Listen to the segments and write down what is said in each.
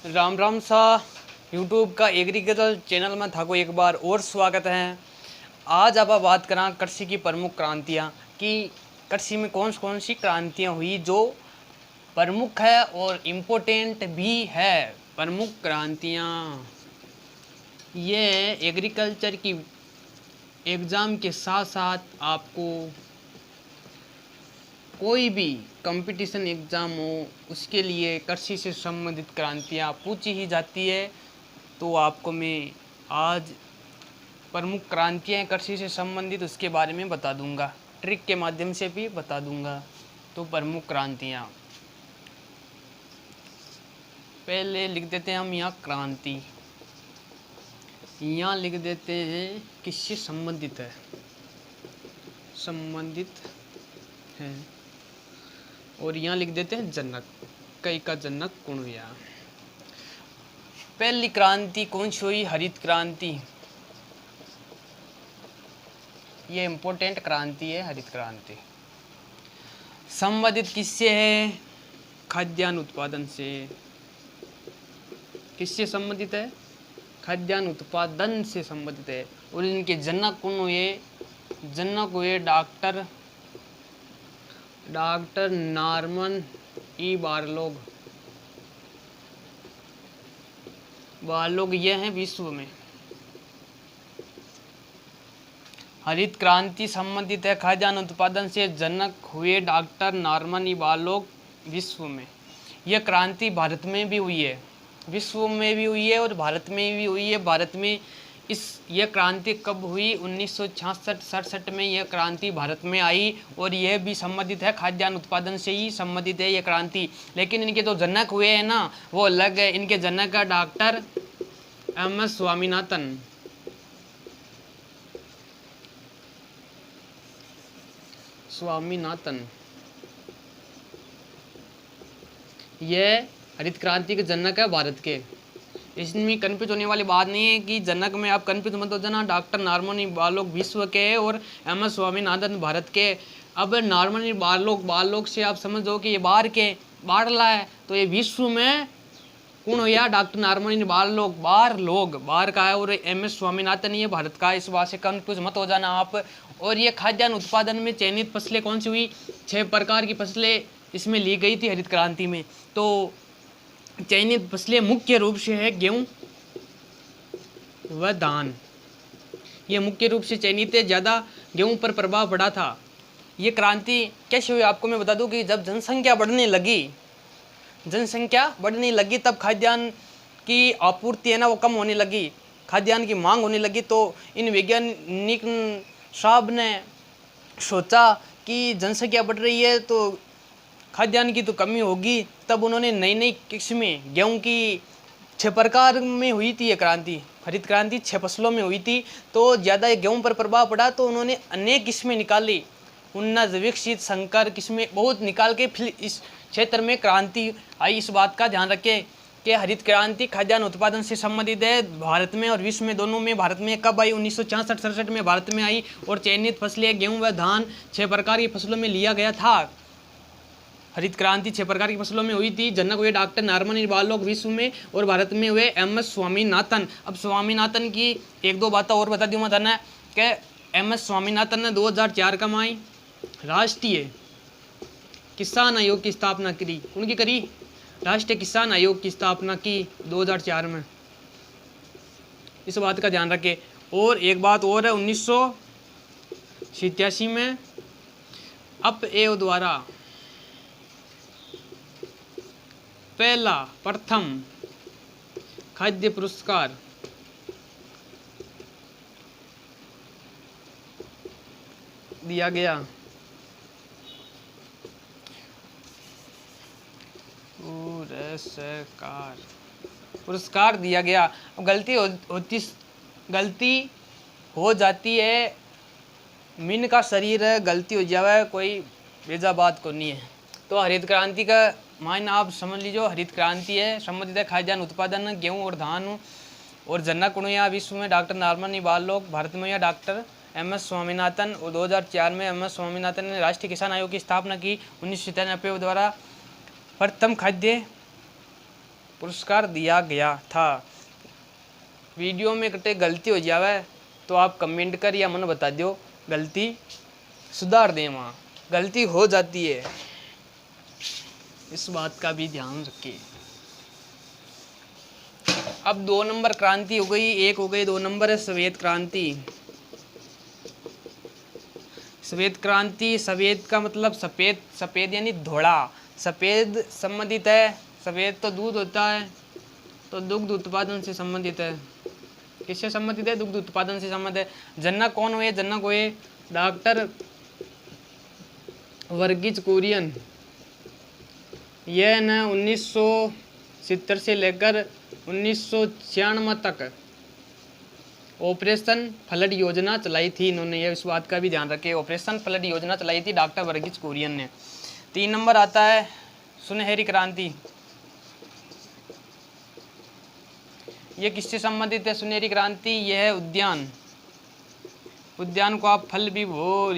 राम राम सा यूट्यूब का agriculture channel में थाको एक बार और स्वागत है। आज आप बात करा कृषि की प्रमुख क्रांतियाँ कि कृषि में कौन सी क्रांतियाँ हुई जो प्रमुख है और इम्पोर्टेंट भी है। प्रमुख क्रांतियाँ ये एग्रीकल्चर की एग्ज़ाम के साथ साथ आपको कोई भी कंपटीशन एग्ज़ाम हो उसके लिए कृषि से संबंधित क्रांतियाँ पूछी ही जाती है। तो आपको मैं आज प्रमुख क्रांतियाँ कृषि से संबंधित उसके बारे में बता दूंगा, ट्रिक के माध्यम से भी बता दूंगा। तो प्रमुख क्रांतियाँ पहले लिख देते हैं हम यहाँ क्रांति, यहाँ लिख देते हैं किससे संबंधित है, संबंधित है, और यहाँ लिख देते हैं जनक, कई का जनक कौन हुआ। पहली क्रांति कौन सी हुई? हरित क्रांति। ये इम्पोर्टेंट क्रांति है हरित क्रांति। संबंधित किससे है? खाद्यान्न उत्पादन से। किससे संबंधित है? खाद्यान्न उत्पादन से संबंधित है। और इनके जनक कौन हुए? जनक हुए डॉक्टर नॉर्मन ई बारलोग। बारलोग ये हैं विश्व में। हरित क्रांति संबंधित है खाद्यान्न उत्पादन से, जनक हुए डॉक्टर नॉर्मन ई बारलोग विश्व में। यह क्रांति भारत में भी हुई है, विश्व में भी हुई है और भारत में भी हुई है। भारत में यह क्रांति कब हुई? 1966-67 में यह क्रांति भारत में आई और यह भी संबंधित है खाद्यान्न उत्पादन से ही संबंधित है यह क्रांति। लेकिन इनके जो जनक हुए हैं ना वो अलग है। इनके जनक है डॉक्टर एम.एस. स्वामीनाथन। यह हरित क्रांति के जनक है भारत के। इसमें कन्फ्यूज होने वाली बात नहीं है कि जनक में आप कन्फ्यूज मत हो जाना। डॉक्टर नॉर्मन ई बारलोग विश्व के है और एम.एस. स्वामीनाथन भारत के। अब नॉर्मन ई बारलोग से आप समझो कि ये बारला है, तो ये विश्व में कौन हो या? डॉक्टर नॉर्मन ई बारलोग बाहर का है और एम.एस. स्वामीनाथन ये भारत का है। इस बात से कन्फ्यूज मत हो जाना आप। और ये खाद्यान्न उत्पादन में चयनित फसलें कौन सी हुई? 6 प्रकार की फसलें इसमें ली गई थी हरित क्रांति में। तो चयनित फसलें मुख्य रूप से है गेहूं व धान। ये मुख्य रूप से चयनित है, ज़्यादा गेहूं पर प्रभाव पड़ा था। ये क्रांति कैसे हुई आपको मैं बता दूं कि जब जनसंख्या बढ़ने लगी तब खाद्यान्न की आपूर्ति है ना वो कम होने लगी, खाद्यान्न की मांग होने लगी। तो इन वैज्ञानिक साहब ने सोचा कि जनसंख्या बढ़ रही है तो खाद्यान्न की तो कमी होगी। तब उन्होंने नई किस्में गेहूं की 6 प्रकार में हुई थी ये क्रांति, हरित क्रांति 6 फसलों में हुई थी। तो ज़्यादा गेहूं पर प्रभाव पड़ा तो उन्होंने अनेक किस्में निकाली, उन्नत विकसित संकर किस्में बहुत निकाल के फिर इस क्षेत्र में क्रांति आई। इस बात का ध्यान रखें कि हरित क्रांति खाद्यान्न उत्पादन से संबंधित है भारत में और विश्व में दोनों में। भारत में कब आई? 1966-67 में भारत में आई और चयनित फसलें गेहूँ व धान 6 प्रकार की फसलों में लिया गया था। हरित क्रांति 6 प्रकार की फसलों में हुई थी। जनक हुए डॉक्टर नॉर्मन ई बारलोग विश्व में और भारत में हुए एम.एस. स्वामीनाथन। अब स्वामीनाथन की एक दो बातें और बता दूँ मैं था कि एम.एस. स्वामीनाथन ने 2004 का माई राष्ट्रीय किसान आयोग की स्थापना करी। उनकी करी राष्ट्रीय किसान आयोग की स्थापना की 2004 में। इस बात का ध्यान रखें। और एक बात और है, 1987 में अपएव द्वारा प्रथम खाद्य पुरस्कार दिया गया। पुरस्कार दिया गया। अब गलती हो जाती है, मीन का शरीर है, गलती हो जावे कोई बेजा बात को नहीं है। तो हरित क्रांति का मायने आप समझ लीजिए, हरित क्रांति है संबंधित है खाद्यान्न उत्पादन गेहूं और धान। और जनक या विश्व में डॉक्टर नॉर्मन ई बारलोग, भारत में या डॉक्टर एम.एस. स्वामीनाथन। और 2004 में एम.एस. स्वामीनाथन ने राष्ट्रीय किसान आयोग की स्थापना की। 1997 द्वारा प्रथम खाद्य पुरस्कार दिया गया था। वीडियो में कटे गलती हो जावे तो आप कमेंट कर या मन बता दो, गलती सुधार दें, वहाँ गलती हो जाती है, इस बात का भी ध्यान रखिए। अब 2 नंबर क्रांति हो गई, एक हो गई, 2 नंबर है श्वेत क्रांति। श्वेत क्रांति, श्वेत का मतलब सफ़ेद, सफ़ेद यानी धोड़ा, सफ़ेद संबंधित है। सफ़ेद तो दूध होता है, तो दुग्ध उत्पादन से संबंधित है। किससे संबंधित है? दुग्ध उत्पादन से संबंधित है। जनक कौन हुए? जनक हुए डॉक्टर वर्गीज कुरियन। यह न 1970 से लेकर 1996 तक ऑपरेशन फ्लड योजना चलाई थी इन्होंने। यह इस बात का भी ध्यान रखें, ऑपरेशन फ्लड योजना चलाई थी डॉक्टर वर्गीज कुरियन ने। 3 नंबर आता है सुनहरी क्रांति। ये किससे संबंधित है? सुनहरी क्रांति यह है उद्यान। उद्यान को आप फल भी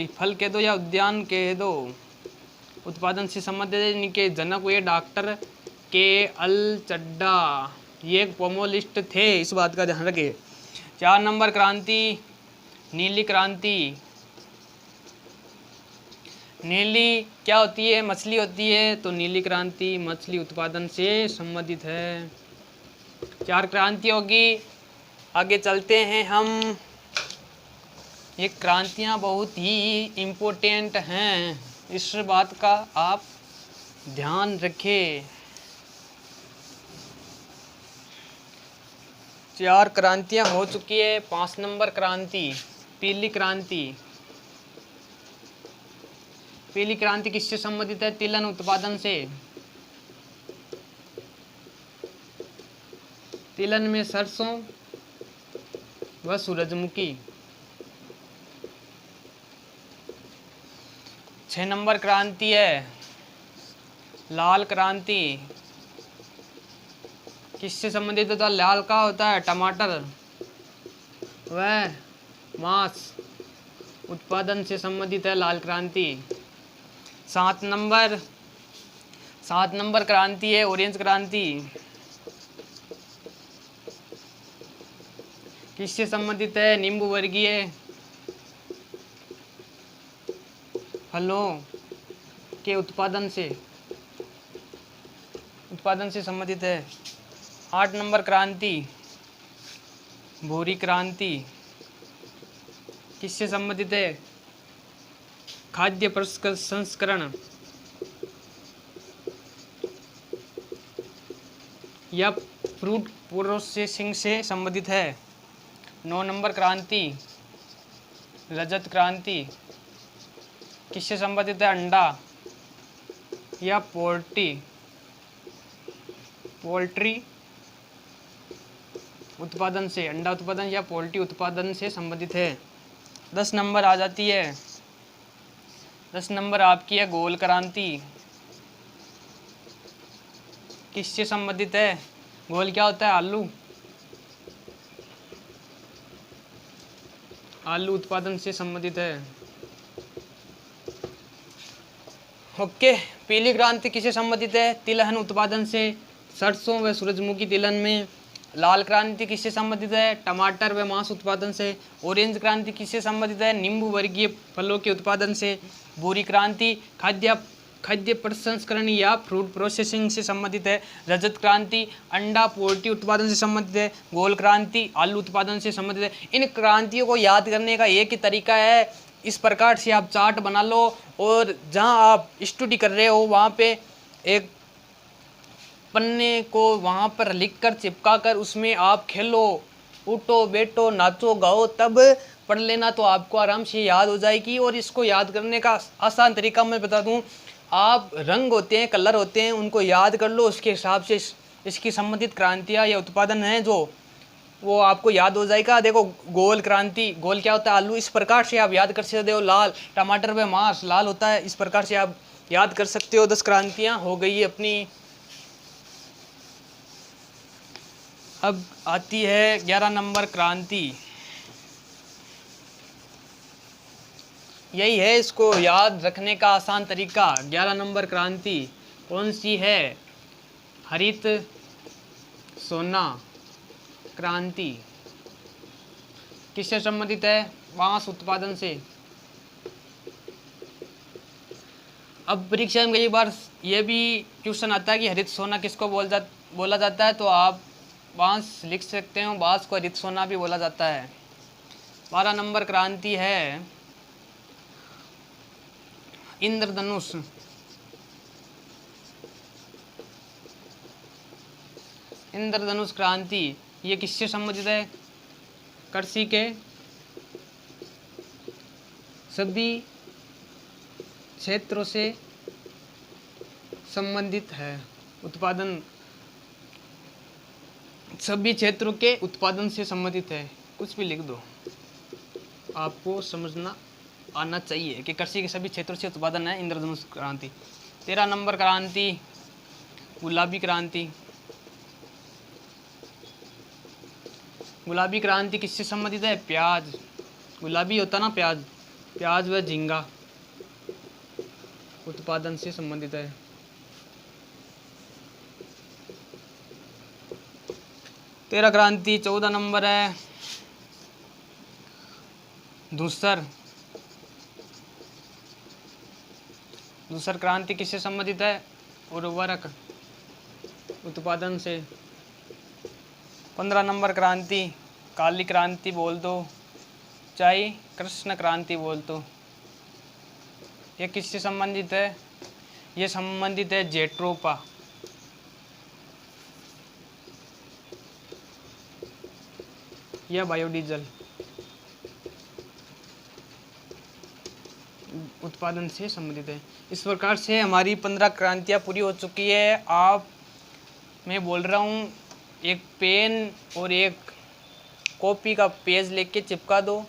फल कह दो या उद्यान कह दो, उत्पादन से संबंधित है। इनके जनक हुए डॉक्टर के.एल. चड्डा, ये एक पोमोलिस्ट थे, इस बात का ध्यान रखें। 4 नंबर क्रांति नीली क्रांति। नीली क्या होती है? मछली होती है, तो नीली क्रांति मछली उत्पादन से संबंधित है। 4 क्रांति होगी। आगे चलते हैं हम। ये क्रांतियाँ बहुत ही इम्पोर्टेंट हैं, इस बात का आप ध्यान रखें। 4 क्रांतियाँ हो चुकी है। 5 नंबर क्रांति पीली क्रांति। पीली क्रांति किससे संबंधित है? तिलहन उत्पादन से। तिलहन में सरसों व सूरजमुखी। 6 नंबर क्रांति है लाल क्रांति। किससे संबंधित होता है? लाल का होता है टमाटर व मांस उत्पादन से संबंधित है लाल क्रांति। 7 नंबर क्रांति है ऑरेंज क्रांति। किससे संबंधित है? नींबू वर्गीय फलों के उत्पादन से संबंधित है। 8 नंबर क्रांति भूरी क्रांति। किससे संबंधित है? खाद्य प्रसंस्करण या फ्रूट प्रोसेसिंग से संबंधित है। 9 नंबर क्रांति रजत क्रांति। किससे संबंधित है? अंडा या पोल्ट्री उत्पादन से, अंडा उत्पादन या पोल्ट्री उत्पादन से संबंधित है। 10 नंबर आ जाती है। 10 नंबर आपकी है गोल क्रांति। किससे संबंधित है? गोल क्या होता है? आलू उत्पादन से संबंधित है। ओके। पीली क्रांति किससे संबंधित है? तिलहन उत्पादन से, सरसों व सूरजमुखी तिलहन में। लाल क्रांति किससे संबंधित है? टमाटर व मांस उत्पादन से। ऑरेंज क्रांति किससे संबंधित है? नींबू वर्गीय फलों के उत्पादन से। भूरी क्रांति खाद्य प्रसंस्करण या फ्रूट प्रोसेसिंग से संबंधित है। रजत क्रांति अंडा पोल्ट्री उत्पादन से संबंधित है। गोल क्रांति आलू उत्पादन से संबंधित है। इन क्रांतियों को याद करने का एक ही तरीका है, इस प्रकार से आप चार्ट बना लो और जहां आप स्टडी कर रहे हो वहां पे एक पन्ने को वहां पर लिखकर चिपका कर उसमें आप खेलो, उठो बैठो नाचो गाओ, तब पढ़ लेना तो आपको आराम से याद हो जाएगी। और इसको याद करने का आसान तरीका मैं बता दूं, आप रंग होते हैं, कलर होते हैं, उनको याद कर लो, उसके हिसाब से इसकी संबंधित क्रांतियाँ या उत्पादन हैं जो वो आपको याद हो जाएगा। देखो गोल क्रांति, गोल क्या होता है? आलू, इस प्रकार से आप याद कर सकते हो। लाल टमाटर व मांस लाल होता है, इस प्रकार से आप याद कर सकते हो। 10 क्रांतियाँ हो गई अपनी। अब आती है 11 नंबर क्रांति। यही है इसको याद रखने का आसान तरीका। 11 नंबर क्रांति कौन सी है? हरित सोना क्रांति किससे संबंधित है? बांस उत्पादन से। अब परीक्षा में कई बार ये भी क्वेश्चन आता है कि हरित सोना किसको बोला जाता है, तो आप बांस लिख सकते हो, बांस को हरित सोना भी बोला जाता है। 12 नंबर क्रांति है इंद्रधनुष। इंद्रधनुष क्रांति ये किससे संबंधित है? कृषि के सभी क्षेत्रों से संबंधित है। उत्पादन सभी क्षेत्रों के उत्पादन से संबंधित है। कुछ भी लिख दो, आपको समझना आना चाहिए कि कृषि के सभी क्षेत्रों से उत्पादन है इंद्रधनुष क्रांति। 13 नंबर क्रांति गुलाबी क्रांति। गुलाबी क्रांति किससे संबंधित है? प्याज। गुलाबी होता ना प्याज, प्याज व झींगा उत्पादन से संबंधित है। 13 क्रांति 14 नंबर है धूसर। धूसर क्रांति किससे संबंधित है? उर्वरक उत्पादन से। 15 नंबर क्रांति काली क्रांति बोल दो, चाहे कृष्ण क्रांति बोल दो। ये किससे संबंधित है? ये संबंधित है जेट्रोपा। यह बायोडीजल उत्पादन से संबंधित है। इस प्रकार से हमारी 15 क्रांतियाँ पूरी हो चुकी है। आप मैं बोल रहा हूँ एक पेन और एक कॉपी का पेज लेके चिपका दो।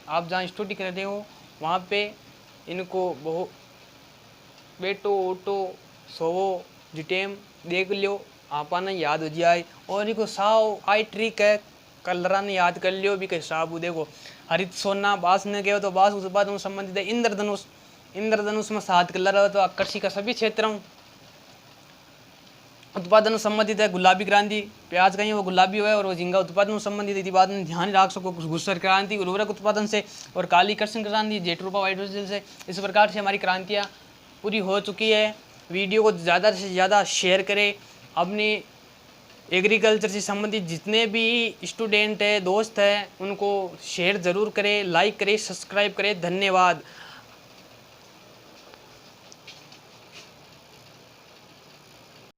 आप जहाँ स्टडी कर रहे हो वहाँ पे इनको बहुत बैठो उठो सोवो जिटेम देख लो, आपने याद हो जाए। और इनको साव आई ट्रिक है, कलरा ने याद कर लियो भी कहीं साबू। देखो हरित सोना बांस ने गए तो बांस उत्पादन संबंधित है। इंद्रधनुष, इंद्रधनुष में 7 कलर है तो कृषि का सभी क्षेत्र उत्पादन संबंधित है। गुलाबी क्रांति प्याज कहीं वो गुलाबी है और वो झींगा उत्पादन संबंधित है। बात में ध्यान रख सको। घुसर क्रांति उर्वरक उत्पादन से और काली कृष्ण क्रांति जेट्रोपा बायोडीजल से। इस प्रकार से हमारी क्रांतियाँ पूरी हो चुकी है। वीडियो को ज़्यादा से ज़्यादा शेयर करें। अपनी एग्रीकल्चर से संबंधित जितने भी स्टूडेंट हैं दोस्त हैं उनको शेयर ज़रूर करें, लाइक करें, सब्सक्राइब करें। धन्यवाद।